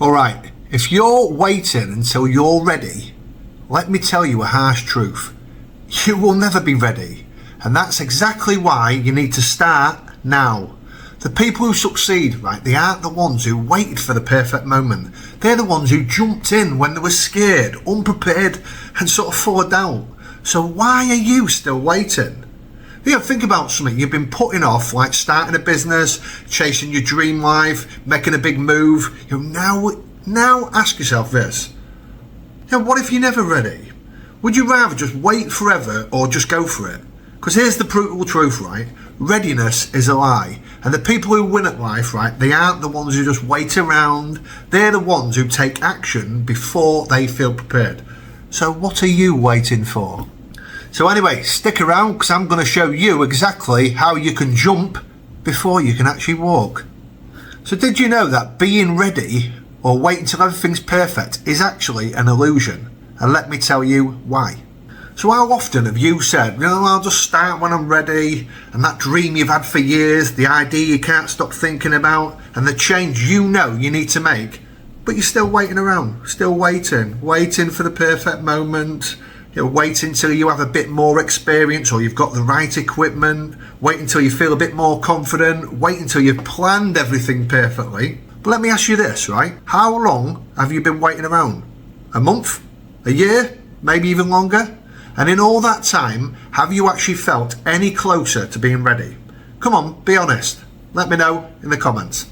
Alright, if you're waiting until you're ready, let me tell you a harsh truth. You will never be ready. And that's exactly why you need to start now. The people who succeed, right, they aren't the ones who waited for the perfect moment. They're the ones who jumped in when they were scared, unprepared, and sort of full of doubt. So why are you still waiting? You know, think about something you've been putting off, like starting a business, chasing your dream life, making a big move. You know, now ask yourself this. You know, what if you're never ready? Would you rather just wait forever or just go for it? Because here's the brutal truth, right? Readiness is a lie. And the people who win at life, right, they aren't the ones who just wait around. They're the ones who take action before they feel prepared. So what are you waiting for? So anyway, stick around because I'm going to show you exactly how you can jump before you can actually walk. So did you know that being ready or waiting until everything's perfect is actually an illusion? And let me tell you why. So how often have you said, you know, I'll just start when I'm ready, and that dream you've had for years, the idea you can't stop thinking about, and the change you know you need to make, but you're still waiting around, still waiting for the perfect moment, you know, waiting until you have a bit more experience or you've got the right equipment, wait until you feel a bit more confident, wait until you've planned everything perfectly. But let me ask you this, right? How long have you been waiting around? A month? A year? Maybe even longer? And in all that time, have you actually felt any closer to being ready? Come on, be honest. Let me know in the comments.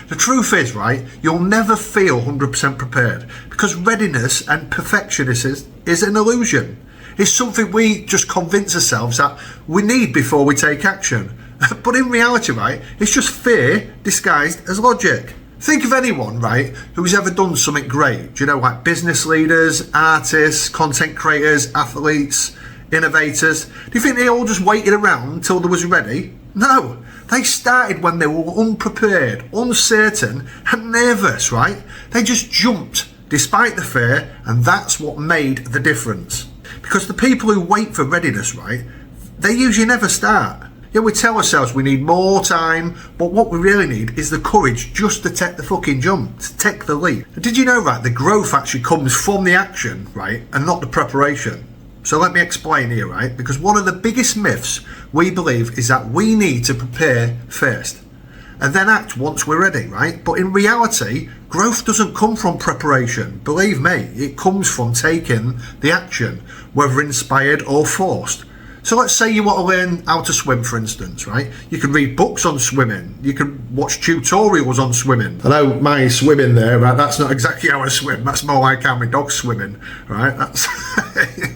The truth is, right, you'll never feel 100% prepared because readiness and perfectionism is an illusion. It's something we just convince ourselves that we need before we take action. But in reality, right, it's just fear disguised as logic. Think of anyone, right, who's ever done something great. Do you know, like business leaders, artists, content creators, athletes, innovators. Do you think they all just waited around until they was ready? No, they started when they were unprepared, uncertain, and nervous, right? They just jumped despite the fear, and that's what made the difference. Because the people who wait for readiness, right, they usually never start. Yeah, we tell ourselves we need more time, but what we really need is the courage just to take the fucking jump, to take the leap. Did you know, right, the growth actually comes from the action, right, and not the preparation? So let me explain here, right, because one of the biggest myths we believe is that we need to prepare first and then act once we're ready, right? But in reality, growth doesn't come from preparation. Believe me, it comes from taking the action, whether inspired or forced. So let's say you want to learn how to swim, for instance, right? You can read books on swimming. You can watch tutorials on swimming. I know my swimming there, right? That's not exactly how I swim. That's more like how my dog's swimming, right? That's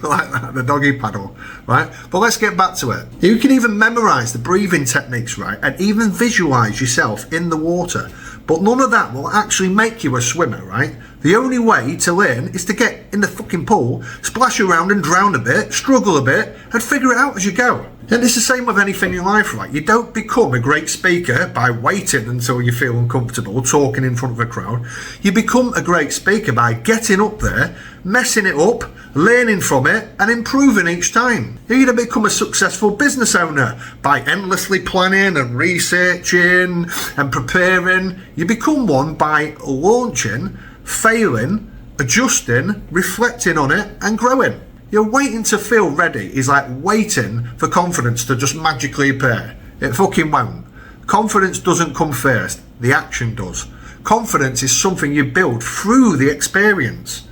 like that, the doggy paddle, right? But let's get back to it. You can even memorize the breathing techniques, right? And even visualize yourself in the water. But none of that will actually make you a swimmer, right? The only way to learn is to get in the fucking pool, splash around and drown a bit, struggle a bit, and figure it out as you go. And it's the same with anything in life, right? You don't become a great speaker by waiting until you feel uncomfortable talking in front of a crowd. You become a great speaker by getting up there, messing it up, learning from it, and improving each time. You're going to become a successful business owner by endlessly planning and researching and preparing. You become one by launching, failing, adjusting, reflecting on it, and growing. You're waiting to feel ready is like waiting for confidence to just magically appear. It fucking won't. Confidence doesn't come first, the action does. Confidence is something you build through the experience.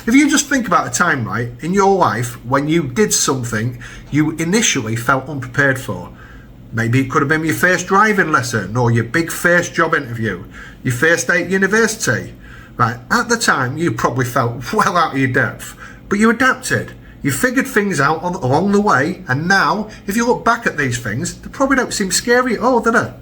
If you just think about a time, right, in your life when you did something you initially felt unprepared for. Maybe it could have been your first driving lesson or your big first job interview, your first day at university. Right, at the time you probably felt well out of your depth, but you adapted. You figured things out along the way, and now, if you look back at these things, they probably don't seem scary at all, do they?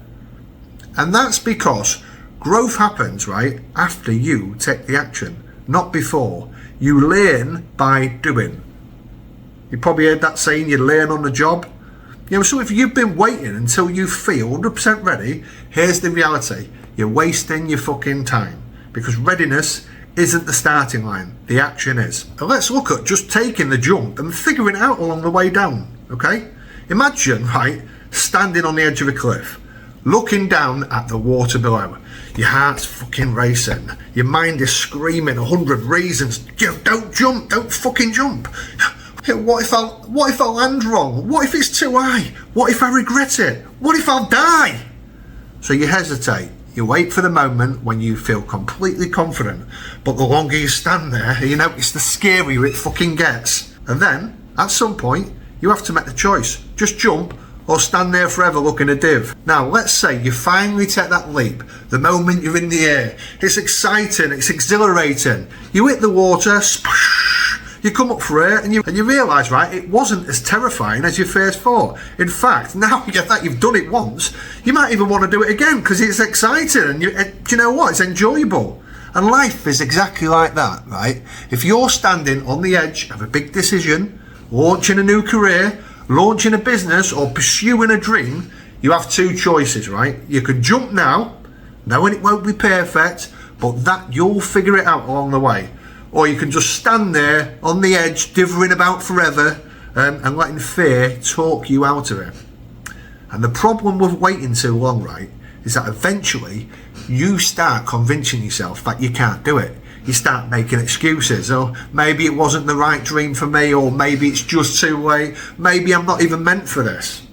And that's because growth happens, right, after you take the action, not before. You learn by doing. You probably heard that saying, you learn on the job. You know, so if you've been waiting until you feel 100% ready, here's the reality. You're wasting your fucking time. Because readiness isn't the starting line, the action is. Now let's look at just taking the jump and figuring it out along the way down, okay? Imagine, right, standing on the edge of a cliff, looking down at the water below. Your heart's fucking racing. Your mind is screaming 100 reasons. Don't jump, don't fucking jump. What if I land wrong? What if it's too high? What if I regret it? What if I'll die? So you hesitate. You wait for the moment when you feel completely confident, but the longer you stand there, you notice the scarier it fucking gets. And then, at some point, you have to make the choice. Just jump, or stand there forever looking a div. Now, let's say you finally take that leap, the moment you're in the air. It's exciting, it's exhilarating. You hit the water, splash, you come up for air, and you realise, right, it wasn't as terrifying as you first thought. In fact, now that you've done it once, you might even want to do it again because it's exciting, and do you know what? It's enjoyable. And life is exactly like that, right? If you're standing on the edge of a big decision, launching a new career, launching a business, or pursuing a dream, you have two choices, right? You can jump now, knowing it won't be perfect, but that you'll figure it out along the way. Or you can just stand there on the edge, dithering about forever, and letting fear talk you out of it. And the problem with waiting too long, right, is that eventually you start convincing yourself that you can't do it. You start making excuses. Or maybe it wasn't the right dream for me, or maybe it's just too late. Maybe I'm not even meant for this.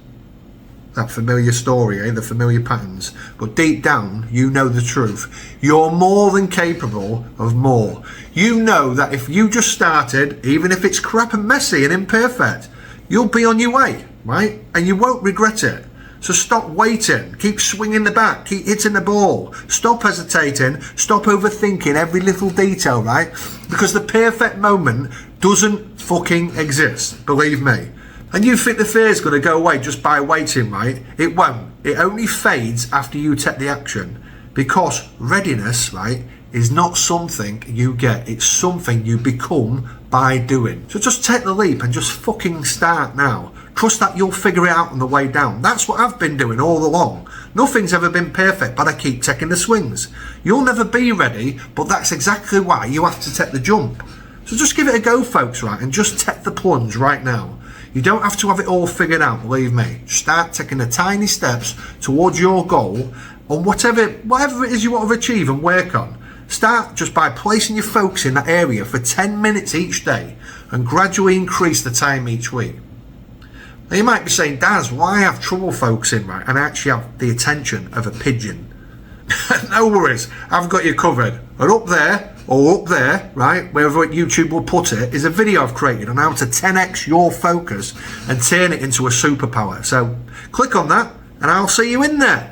That familiar story, the familiar patterns. But deep down, you know the truth. You're more than capable of more. You know that if you just started, even if it's crap and messy and imperfect, you'll be on your way, right? And you won't regret it. So stop waiting, keep swinging the bat, keep hitting the ball, stop hesitating, stop overthinking every little detail, right? Because the perfect moment doesn't fucking exist, believe me. And you think the fear's going to go away just by waiting, right? It won't. It only fades after you take the action. Because readiness, right, is not something you get. It's something you become by doing. So just take the leap and just fucking start now. Trust that you'll figure it out on the way down. That's what I've been doing all along. Nothing's ever been perfect, but I keep taking the swings. You'll never be ready, but that's exactly why you have to take the jump. So just give it a go, folks, right? And just take the plunge right now. You don't have to have it all figured out, believe me. Start taking the tiny steps towards your goal on whatever it is you want to achieve and work on. Start just by placing your focus in that area for 10 minutes each day and gradually increase the time each week. Now you might be saying, Daz, why have trouble focusing, right? And I actually have the attention of a pigeon. No worries, I've got you covered. And up there, right, wherever YouTube will put it, is a video I've created on how to 10x your focus and turn it into a superpower. So click on that and I'll see you in there.